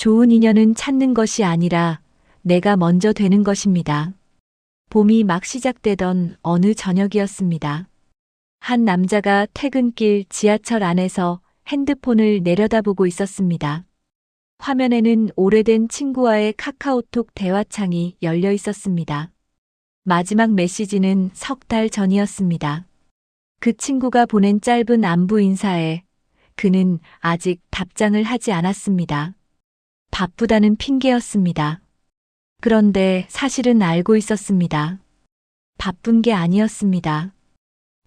좋은 인연은 찾는 것이 아니라 내가 먼저 되는 것입니다. 봄이 막 시작되던 어느 저녁이었습니다. 한 남자가 퇴근길 지하철 안에서 핸드폰을 내려다보고 있었습니다. 화면에는 오래된 친구와의 카카오톡 대화창이 열려 있었습니다. 마지막 메시지는 석 달 전이었습니다. 그 친구가 보낸 짧은 안부 인사에 그는 아직 답장을 하지 않았습니다. 바쁘다는 핑계였습니다. 그런데 사실은 알고 있었습니다. 바쁜 게 아니었습니다.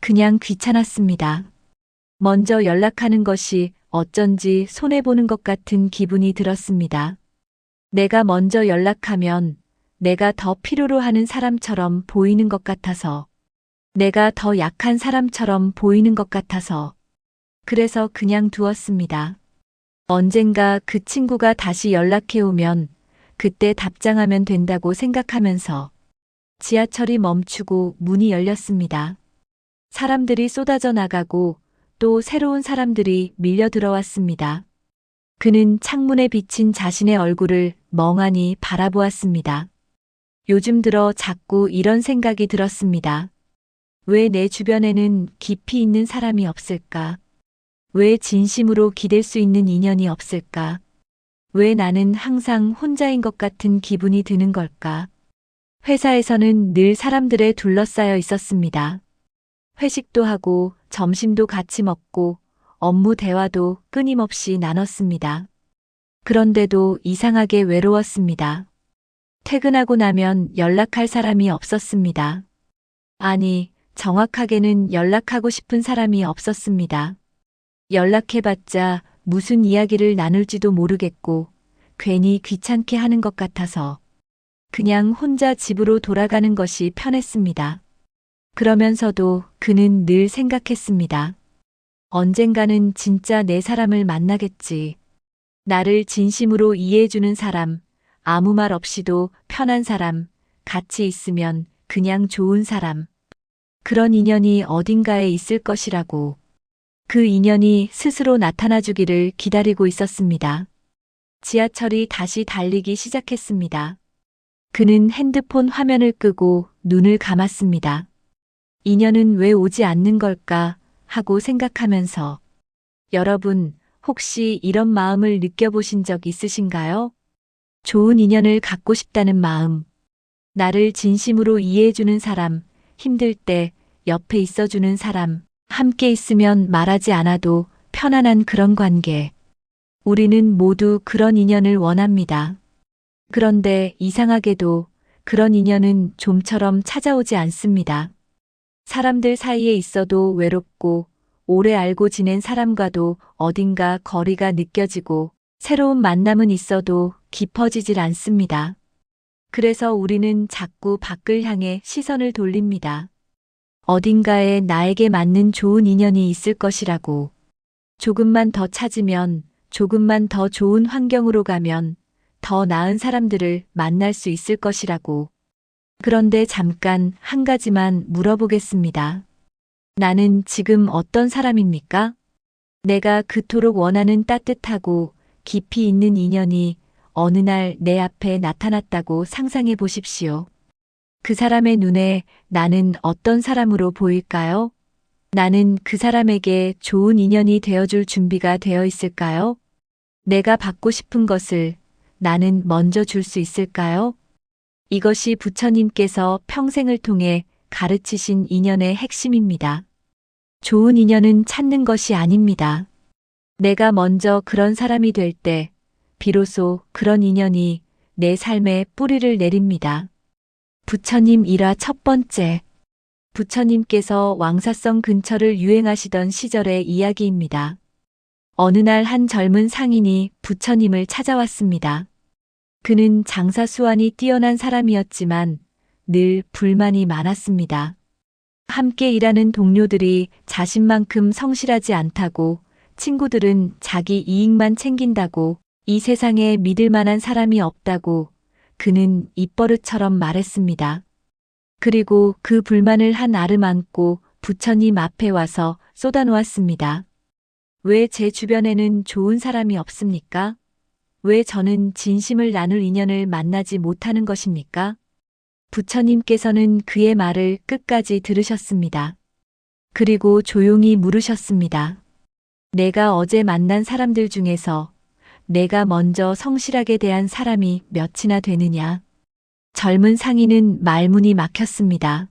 그냥 귀찮았습니다. 먼저 연락하는 것이 어쩐지 손해보는 것 같은 기분이 들었습니다. 내가 먼저 연락하면 내가 더 필요로 하는 사람처럼 보이는 것 같아서, 내가 더 약한 사람처럼 보이는 것 같아서, 그래서 그냥 두었습니다. 언젠가 그 친구가 다시 연락해 오면 그때 답장하면 된다고 생각하면서 지하철이 멈추고 문이 열렸습니다. 사람들이 쏟아져 나가고 또 새로운 사람들이 밀려 들어왔습니다. 그는 창문에 비친 자신의 얼굴을 멍하니 바라보았습니다. 요즘 들어 자꾸 이런 생각이 들었습니다. 왜 내 주변에는 깊이 있는 사람이 없을까? 왜 진심으로 기댈 수 있는 인연이 없을까? 왜 나는 항상 혼자인 것 같은 기분이 드는 걸까? 회사에서는 늘 사람들에 둘러싸여 있었습니다. 회식도 하고 점심도 같이 먹고 업무 대화도 끊임없이 나눴습니다. 그런데도 이상하게 외로웠습니다. 퇴근하고 나면 연락할 사람이 없었습니다. 아니, 정확하게는 연락하고 싶은 사람이 없었습니다. 연락해봤자 무슨 이야기를 나눌지도 모르겠고 괜히 귀찮게 하는 것 같아서 그냥 혼자 집으로 돌아가는 것이 편했습니다. 그러면서도 그는 늘 생각했습니다. 언젠가는 진짜 내 사람을 만나겠지. 나를 진심으로 이해해주는 사람, 아무 말 없이도 편한 사람, 같이 있으면 그냥 좋은 사람. 그런 인연이 어딘가에 있을 것이라고. 그 인연이 스스로 나타나주기를 기다리고 있었습니다. 지하철이 다시 달리기 시작했습니다. 그는 핸드폰 화면을 끄고 눈을 감았습니다. 인연은 왜 오지 않는 걸까 하고 생각하면서 여러분, 혹시 이런 마음을 느껴보신 적 있으신가요? 좋은 인연을 갖고 싶다는 마음, 나를 진심으로 이해해주는 사람, 힘들 때 옆에 있어주는 사람, 함께 있으면 말하지 않아도 편안한 그런 관계. 우리는 모두 그런 인연을 원합니다. 그런데 이상하게도 그런 인연은 좀처럼 찾아오지 않습니다. 사람들 사이에 있어도 외롭고 오래 알고 지낸 사람과도 어딘가 거리가 느껴지고 새로운 만남은 있어도 깊어지질 않습니다. 그래서 우리는 자꾸 밖을 향해 시선을 돌립니다. 어딘가에 나에게 맞는 좋은 인연이 있을 것이라고. 조금만 더 찾으면, 조금만 더 좋은 환경으로 가면 더 나은 사람들을 만날 수 있을 것이라고. 그런데 잠깐 한 가지만 물어보겠습니다. 나는 지금 어떤 사람입니까? 내가 그토록 원하는 따뜻하고 깊이 있는 인연이 어느 날 내 앞에 나타났다고 상상해 보십시오. 그 사람의 눈에 나는 어떤 사람으로 보일까요? 나는 그 사람에게 좋은 인연이 되어줄 준비가 되어 있을까요? 내가 받고 싶은 것을 나는 먼저 줄 수 있을까요? 이것이 부처님께서 평생을 통해 가르치신 인연의 핵심입니다. 좋은 인연은 찾는 것이 아닙니다. 내가 먼저 그런 사람이 될 때, 비로소 그런 인연이 내 삶에 뿌리를 내립니다. 부처님 일화 첫 번째. 부처님께서 왕사성 근처를 유행하시던 시절의 이야기입니다. 어느 날 한 젊은 상인이 부처님을 찾아왔습니다. 그는 장사 수완이 뛰어난 사람이었지만 늘 불만이 많았습니다. 함께 일하는 동료들이 자신만큼 성실하지 않다고, 친구들은 자기 이익만 챙긴다고, 이 세상에 믿을 만한 사람이 없다고 그는 입버릇처럼 말했습니다. 그리고 그 불만을 한 알을 안고 부처님 앞에 와서 쏟아놓았습니다. 왜 제 주변에는 좋은 사람이 없습니까? 왜 저는 진심을 나눌 인연을 만나지 못하는 것입니까? 부처님께서는 그의 말을 끝까지 들으셨습니다. 그리고 조용히 물으셨습니다. 내가 어제 만난 사람들 중에서 내가 먼저 성실하게 대한 사람이 몇이나 되느냐? 젊은 상인은 말문이 막혔습니다.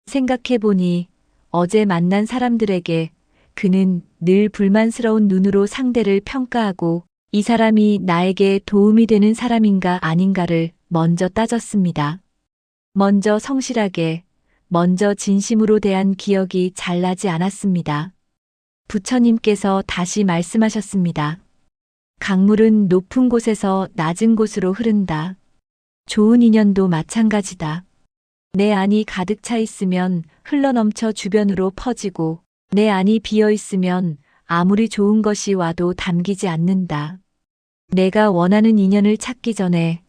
생각해보니 어제 만난 사람들에게 그는 늘 불만스러운 눈으로 상대를 평가하고 이 사람이 나에게 도움이 되는 사람인가 아닌가를 먼저 따졌습니다. 먼저 성실하게, 먼저 진심으로 대한 기억이 잘 나지 않았습니다. 부처님께서 다시 말씀하셨습니다. 강물은 높은 곳에서 낮은 곳으로 흐른다. 좋은 인연도 마찬가지다. 내 안이 가득 차 있으면 흘러넘쳐 주변으로 퍼지고 내 안이 비어 있으면 아무리 좋은 것이 와도 담기지 않는다. 내가 원하는 인연을 찾기 전에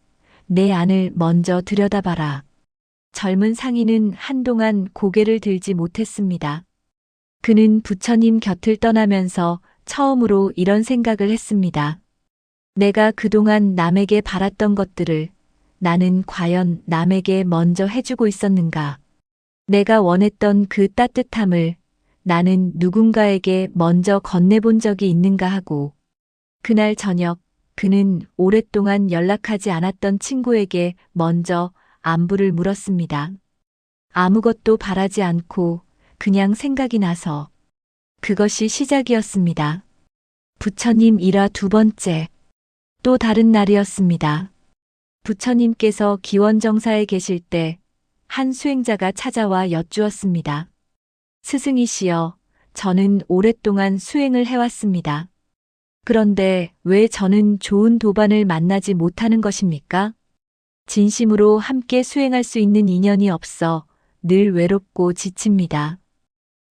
내 안을 먼저 들여다봐라. 젊은 상인은 한동안 고개를 들지 못했습니다. 그는 부처님 곁을 떠나면서 처음으로 이런 생각을 했습니다. 내가 그동안 남에게 바랐던 것들을 나는 과연 남에게 먼저 해주고 있었는가? 내가 원했던 그 따뜻함을 나는 누군가에게 먼저 건네본 적이 있는가 하고, 그날 저녁 그는 오랫동안 연락하지 않았던 친구에게 먼저 안부를 물었습니다. 아무것도 바라지 않고 그냥 생각이 나서. 그것이 시작이었습니다. 부처님 일화 두 번째. 또 다른 날이었습니다. 부처님께서 기원정사에 계실 때 한 수행자가 찾아와 여쭈었습니다. 스승이시여, 저는 오랫동안 수행을 해왔습니다. 그런데 왜 저는 좋은 도반을 만나지 못하는 것입니까? 진심으로 함께 수행할 수 있는 인연이 없어 늘 외롭고 지칩니다.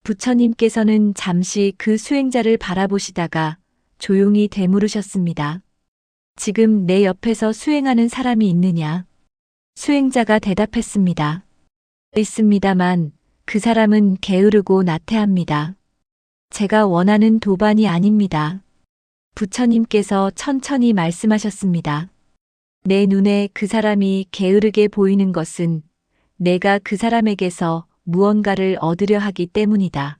부처님께서는 잠시 그 수행자를 바라보시다가 조용히 되물으셨습니다. 지금 내 옆에서 수행하는 사람이 있느냐? 수행자가 대답했습니다. 있습니다만 그 사람은 게으르고 나태합니다. 제가 원하는 도반이 아닙니다. 부처님께서 천천히 말씀하셨습니다. 내 눈에 그 사람이 게으르게 보이는 것은 내가 그 사람에게서 무언가를 얻으려 하기 때문이다.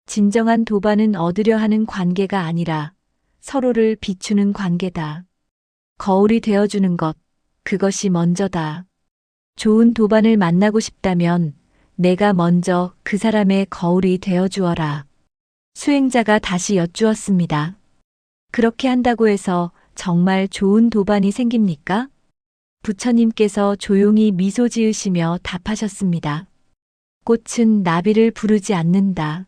진정한 도반은 얻으려 하는 관계가 아니라 서로를 비추는 관계다. 거울이 되어주는 것, 그것이 먼저다. 좋은 도반을 만나고 싶다면 내가 먼저 그 사람의 거울이 되어주어라. 수행자가 다시 여쭈었습니다. 그렇게 한다고 해서 정말 좋은 도반이 생깁니까? 부처님께서 조용히 미소 지으시며 답하셨습니다. 꽃은 나비를 부르지 않는다.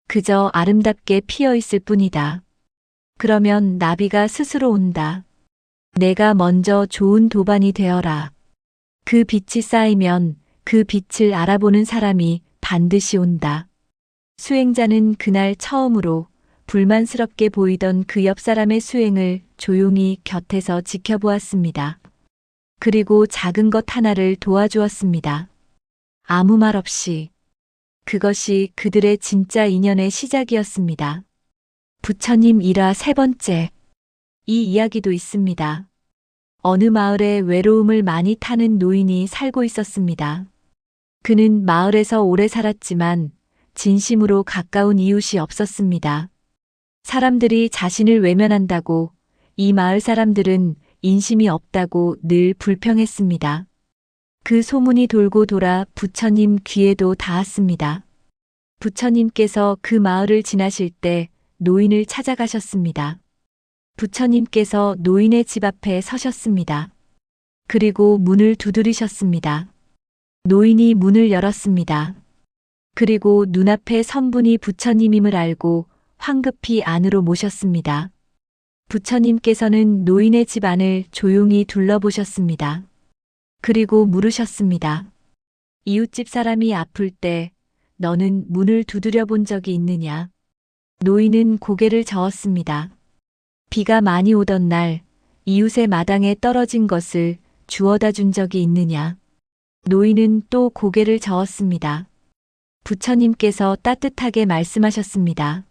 그저 아름답게 피어 있을 뿐이다. 그러면 나비가 스스로 온다. 내가 먼저 좋은 도반이 되어라. 그 빛이 쌓이면 그 빛을 알아보는 사람이 반드시 온다. 수행자는 그날 처음으로 불만스럽게 보이던 그 옆 사람의 수행을 조용히 곁에서 지켜보았습니다. 그리고 작은 것 하나를 도와주었습니다. 아무 말 없이. 그것이 그들의 진짜 인연의 시작이었습니다. 부처님 일화 세 번째. 이 이야기도 있습니다. 어느 마을에 외로움을 많이 타는 노인이 살고 있었습니다. 그는 마을에서 오래 살았지만 진심으로 가까운 이웃이 없었습니다. 사람들이 자신을 외면한다고, 이 마을 사람들은 인심이 없다고 늘 불평했습니다. 그 소문이 돌고 돌아 부처님 귀에도 닿았습니다. 부처님께서 그 마을을 지나실 때 노인을 찾아가셨습니다. 부처님께서 노인의 집 앞에 서셨습니다. 그리고 문을 두드리셨습니다. 노인이 문을 열었습니다. 그리고 눈앞에 선 분이 부처님임을 알고 황급히 안으로 모셨습니다. 부처님께서는 노인의 집 안을 조용히 둘러보셨습니다. 그리고 물으셨습니다. 이웃집 사람이 아플 때 너는 문을 두드려 본 적이 있느냐? 노인은 고개를 저었습니다. 비가 많이 오던 날 이웃의 마당에 떨어진 것을 주워다 준 적이 있느냐? 노인은 또 고개를 저었습니다. 부처님께서 따뜻하게 말씀하셨습니다.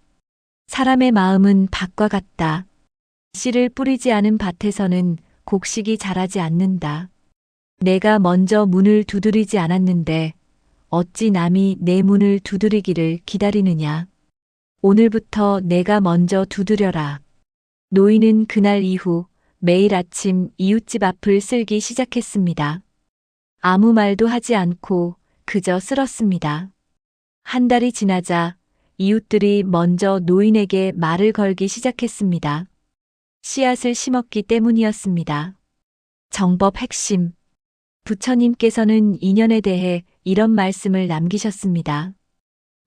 사람의 마음은 밭과 같다. 씨를 뿌리지 않은 밭에서는 곡식이 자라지 않는다. 내가 먼저 문을 두드리지 않았는데 어찌 남이 내 문을 두드리기를 기다리느냐. 오늘부터 내가 먼저 두드려라. 노인은 그날 이후 매일 아침 이웃집 앞을 쓸기 시작했습니다. 아무 말도 하지 않고 그저 쓸었습니다. 한 달이 지나자 이웃들이 먼저 노인에게 말을 걸기 시작했습니다. 씨앗을 심었기 때문이었습니다. 정법 핵심. 부처님께서는 인연에 대해 이런 말씀을 남기셨습니다.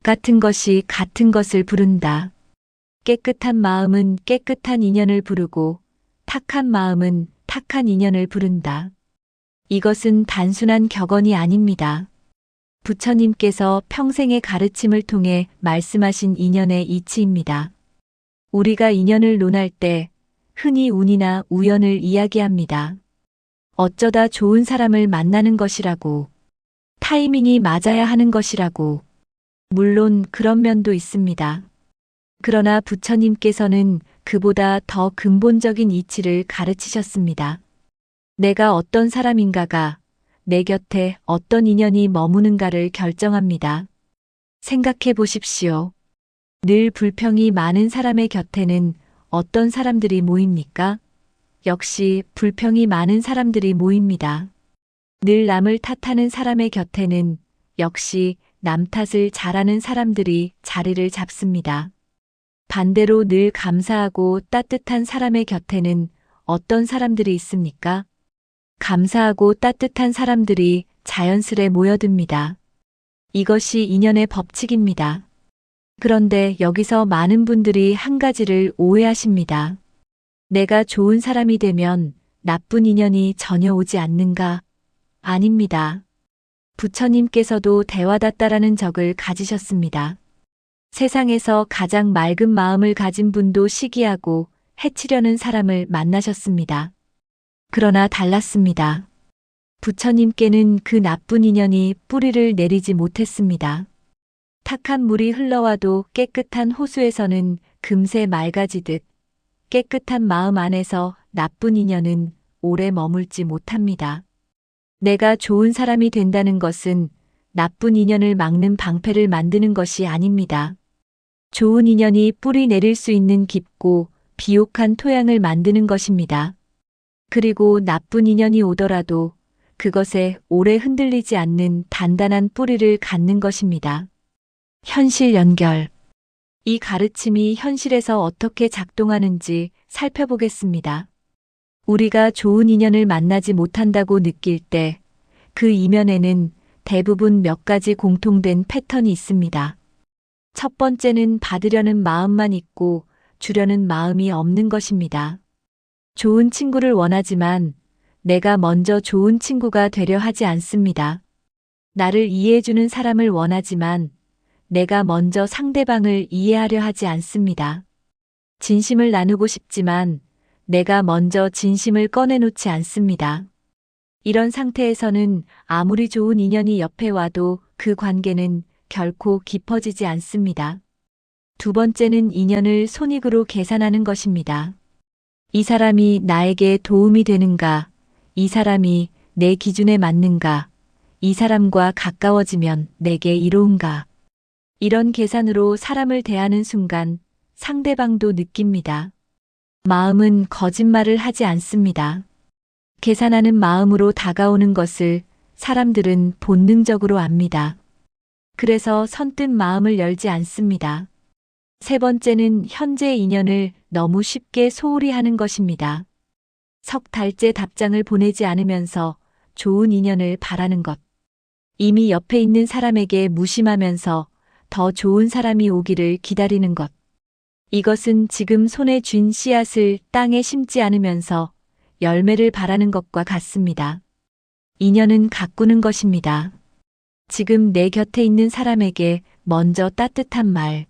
같은 것이 같은 것을 부른다. 깨끗한 마음은 깨끗한 인연을 부르고 탁한 마음은 탁한 인연을 부른다. 이것은 단순한 격언이 아닙니다. 부처님께서 평생의 가르침을 통해 말씀하신 인연의 이치입니다. 우리가 인연을 논할 때 흔히 운이나 우연을 이야기합니다. 어쩌다 좋은 사람을 만나는 것이라고, 타이밍이 맞아야 하는 것이라고. 물론 그런 면도 있습니다. 그러나 부처님께서는 그보다 더 근본적인 이치를 가르치셨습니다. 내가 어떤 사람인가가 내 곁에 어떤 인연이 머무는가를 결정합니다. 생각해 보십시오. 늘 불평이 많은 사람의 곁에는 어떤 사람들이 모입니까? 역시 불평이 많은 사람들이 모입니다. 늘 남을 탓하는 사람의 곁에는 역시 남 탓을 잘하는 사람들이 자리를 잡습니다. 반대로 늘 감사하고 따뜻한 사람의 곁에는 어떤 사람들이 있습니까? 감사하고 따뜻한 사람들이 자연스레 모여듭니다. 이것이 인연의 법칙입니다. 그런데 여기서 많은 분들이 한 가지를 오해하십니다. 내가 좋은 사람이 되면 나쁜 인연이 전혀 오지 않는가? 아닙니다. 부처님께서도 대화다따라는 적을 가지셨습니다. 세상에서 가장 맑은 마음을 가진 분도 시기하고 해치려는 사람을 만나셨습니다. 그러나 달랐습니다. 부처님께는 그 나쁜 인연이 뿌리를 내리지 못했습니다. 탁한 물이 흘러와도 깨끗한 호수에서는 금세 맑아지듯 깨끗한 마음 안에서 나쁜 인연은 오래 머물지 못합니다. 내가 좋은 사람이 된다는 것은 나쁜 인연을 막는 방패를 만드는 것이 아닙니다. 좋은 인연이 뿌리 내릴 수 있는 깊고 비옥한 토양을 만드는 것입니다. 그리고 나쁜 인연이 오더라도 그것에 오래 흔들리지 않는 단단한 뿌리를 갖는 것입니다. 현실 연결. 이 가르침이 현실에서 어떻게 작동하는지 살펴보겠습니다. 우리가 좋은 인연을 만나지 못한다고 느낄 때 그 이면에는 대부분 몇 가지 공통된 패턴이 있습니다. 첫 번째는 받으려는 마음만 있고 주려는 마음이 없는 것입니다. 좋은 친구를 원하지만 내가 먼저 좋은 친구가 되려 하지 않습니다. 나를 이해해주는 사람을 원하지만 내가 먼저 상대방을 이해하려 하지 않습니다. 진심을 나누고 싶지만 내가 먼저 진심을 꺼내놓지 않습니다. 이런 상태에서는 아무리 좋은 인연이 옆에 와도 그 관계는 결코 깊어지지 않습니다. 두 번째는 인연을 손익으로 계산하는 것입니다. 이 사람이 나에게 도움이 되는가? 이 사람이 내 기준에 맞는가? 이 사람과 가까워지면 내게 이로운가? 이런 계산으로 사람을 대하는 순간 상대방도 느낍니다. 마음은 거짓말을 하지 않습니다. 계산하는 마음으로 다가오는 것을 사람들은 본능적으로 압니다. 그래서 선뜻 마음을 열지 않습니다. 세 번째는 현재의 인연을 너무 쉽게 소홀히 하는 것입니다. 석 달째 답장을 보내지 않으면서 좋은 인연을 바라는 것. 이미 옆에 있는 사람에게 무심하면서 더 좋은 사람이 오기를 기다리는 것. 이것은 지금 손에 쥔 씨앗을 땅에 심지 않으면서 열매를 바라는 것과 같습니다. 인연은 가꾸는 것입니다. 지금 내 곁에 있는 사람에게 먼저 따뜻한 말,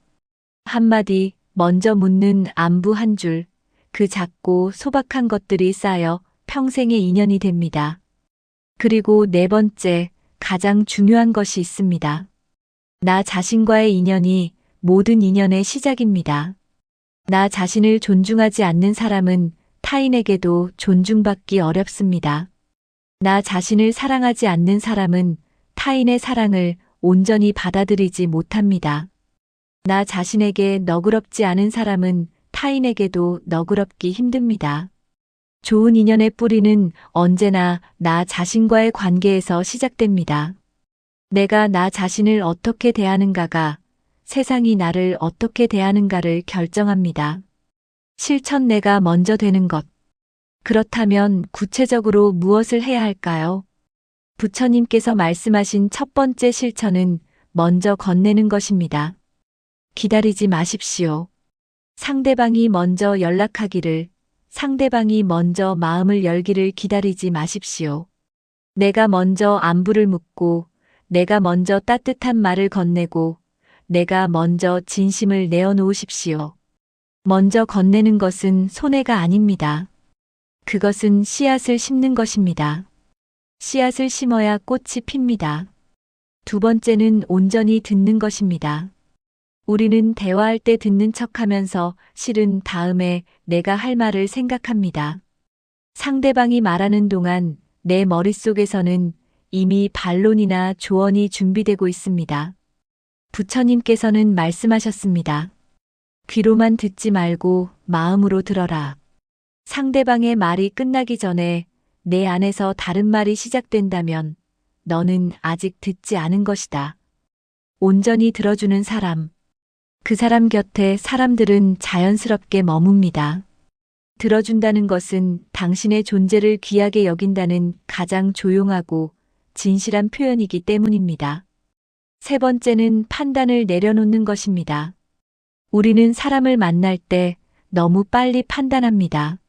한마디, 먼저 묻는 안부 한 줄, 그 작고 소박한 것들이 쌓여 평생의 인연이 됩니다. 그리고 네 번째, 가장 중요한 것이 있습니다. 나 자신과의 인연이 모든 인연의 시작입니다. 나 자신을 존중하지 않는 사람은 타인에게도 존중받기 어렵습니다. 나 자신을 사랑하지 않는 사람은 타인의 사랑을 온전히 받아들이지 못합니다. 나 자신에게 너그럽지 않은 사람은 타인에게도 너그럽기 힘듭니다. 좋은 인연의 뿌리는 언제나 나 자신과의 관계에서 시작됩니다. 내가 나 자신을 어떻게 대하는가가 세상이 나를 어떻게 대하는가를 결정합니다. 실천 내가 먼저 되는 것. 그렇다면 구체적으로 무엇을 해야 할까요? 부처님께서 말씀하신 첫 번째 실천은 먼저 건네는 것입니다. 기다리지 마십시오. 상대방이 먼저 연락하기를, 상대방이 먼저 마음을 열기를 기다리지 마십시오. 내가 먼저 안부를 묻고, 내가 먼저 따뜻한 말을 건네고, 내가 먼저 진심을 내어놓으십시오. 먼저 건네는 것은 손해가 아닙니다. 그것은 씨앗을 심는 것입니다. 씨앗을 심어야 꽃이 핍니다. 두 번째는 온전히 듣는 것입니다. 우리는 대화할 때 듣는 척하면서 실은 다음에 내가 할 말을 생각합니다. 상대방이 말하는 동안 내 머릿속에서는 이미 반론이나 조언이 준비되고 있습니다. 부처님께서는 말씀하셨습니다. 귀로만 듣지 말고 마음으로 들어라. 상대방의 말이 끝나기 전에 내 안에서 다른 말이 시작된다면 너는 아직 듣지 않은 것이다. 온전히 들어주는 사람. 그 사람 곁에 사람들은 자연스럽게 머뭅니다. 들어준다는 것은 당신의 존재를 귀하게 여긴다는 가장 조용하고 진실한 표현이기 때문입니다. 세 번째는 판단을 내려놓는 것입니다. 우리는 사람을 만날 때 너무 빨리 판단합니다.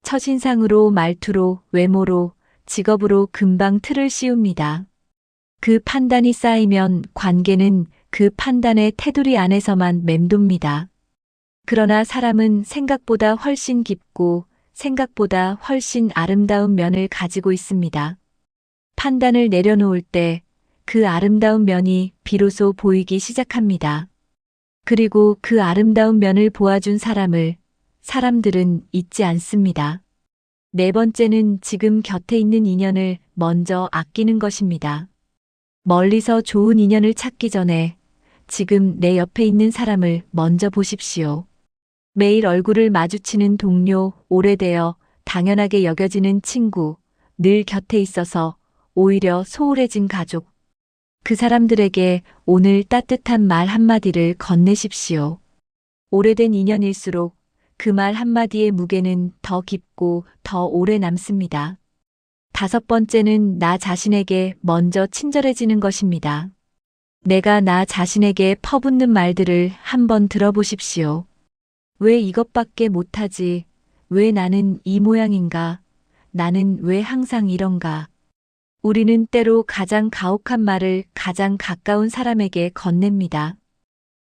첫인상으로, 말투로, 외모로, 직업으로 금방 틀을 씌웁니다. 그 판단이 쌓이면 관계는 그 판단의 테두리 안에서만 맴돕니다. 그러나 사람은 생각보다 훨씬 깊고 생각보다 훨씬 아름다운 면을 가지고 있습니다. 판단을 내려놓을 때 그 아름다운 면이 비로소 보이기 시작합니다. 그리고 그 아름다운 면을 보아준 사람들은 잊지 않습니다. 네 번째는 지금 곁에 있는 인연을 먼저 아끼는 것입니다. 멀리서 좋은 인연을 찾기 전에 지금 내 옆에 있는 사람을 먼저 보십시오. 매일 얼굴을 마주치는 동료, 오래되어 당연하게 여겨지는 친구, 늘 곁에 있어서 오히려 소홀해진 가족. 그 사람들에게 오늘 따뜻한 말 한마디를 건네십시오. 오래된 인연일수록 그 말 한마디의 무게는 더 깊고 더 오래 남습니다. 다섯 번째는 나 자신에게 먼저 친절해지는 것입니다. 내가 나 자신에게 퍼붓는 말들을 한번 들어보십시오. 왜 이것밖에 못하지? 왜 나는 이 모양인가? 나는 왜 항상 이런가? 우리는 때로 가장 가혹한 말을 가장 가까운 사람에게 건넵니다.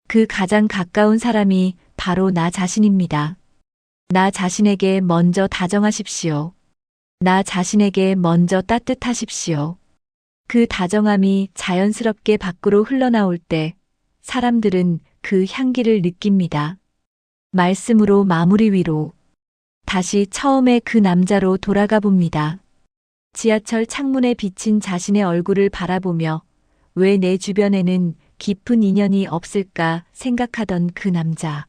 그 가장 가까운 사람이 바로 나 자신입니다. 나 자신에게 먼저 다정하십시오. 나 자신에게 먼저 따뜻하십시오. 그 다정함이 자연스럽게 밖으로 흘러나올 때 사람들은 그 향기를 느낍니다. 말씀으로 마무리 위로 다시 처음에 그 남자로 돌아가 봅니다. 지하철 창문에 비친 자신의 얼굴을 바라보며 왜 내 주변에는 깊은 인연이 없을까 생각하던 그 남자.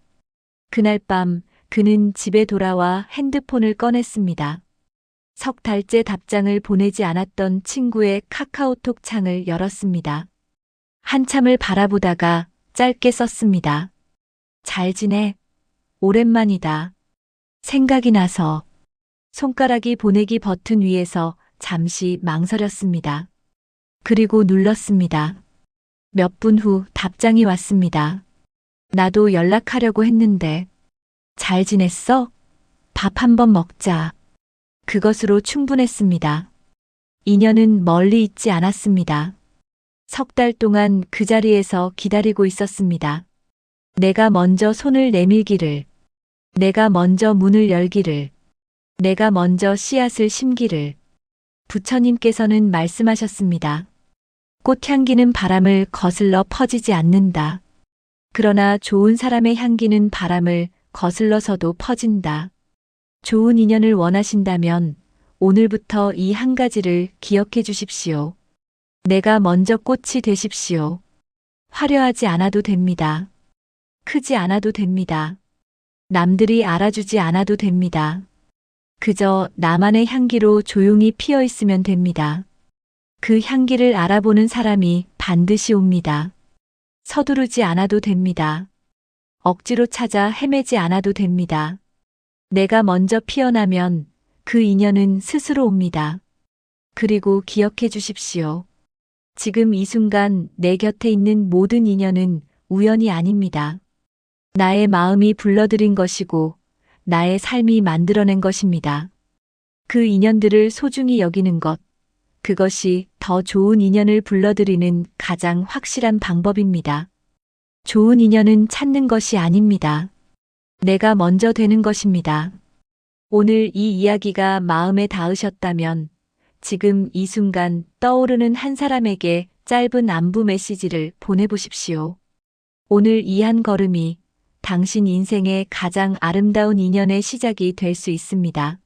그날 밤 그는 집에 돌아와 핸드폰을 꺼냈습니다. 석 달째 답장을 보내지 않았던 친구의 카카오톡 창을 열었습니다. 한참을 바라보다가 짧게 썼습니다. 잘 지내? 오랜만이다. 생각이 나서. 손가락이 보내기 버튼 위에서 잠시 망설였습니다. 그리고 눌렀습니다. 몇 분 후 답장이 왔습니다. 나도 연락하려고 했는데. 잘 지냈어? 밥 한번 먹자. 그것으로 충분했습니다. 인연은 멀리 있지 않았습니다. 석 달 동안 그 자리에서 기다리고 있었습니다. 내가 먼저 손을 내밀기를, 내가 먼저 문을 열기를, 내가 먼저 씨앗을 심기를. 부처님께서는 말씀하셨습니다. 꽃향기는 바람을 거슬러 퍼지지 않는다. 그러나 좋은 사람의 향기는 바람을 거슬러서도 퍼진다. 좋은 인연을 원하신다면 오늘부터 이 한 가지를 기억해 주십시오. 내가 먼저 꽃이 되십시오. 화려하지 않아도 됩니다. 크지 않아도 됩니다. 남들이 알아주지 않아도 됩니다. 그저 나만의 향기로 조용히 피어 있으면 됩니다. 그 향기를 알아보는 사람이 반드시 옵니다. 서두르지 않아도 됩니다. 억지로 찾아 헤매지 않아도 됩니다. 내가 먼저 피어나면 그 인연은 스스로 옵니다. 그리고 기억해 주십시오. 지금 이 순간 내 곁에 있는 모든 인연은 우연이 아닙니다. 나의 마음이 불러들인 것이고 나의 삶이 만들어낸 것입니다. 그 인연들을 소중히 여기는 것, 그것이 더 좋은 인연을 불러들이는 가장 확실한 방법입니다. 좋은 인연은 찾는 것이 아닙니다. 내가 먼저 되는 것입니다. 오늘 이 이야기가 마음에 닿으셨다면 지금 이 순간 떠오르는 한 사람에게 짧은 안부 메시지를 보내보십시오. 오늘 이 한 걸음이 당신 인생의 가장 아름다운 인연의 시작이 될 수 있습니다.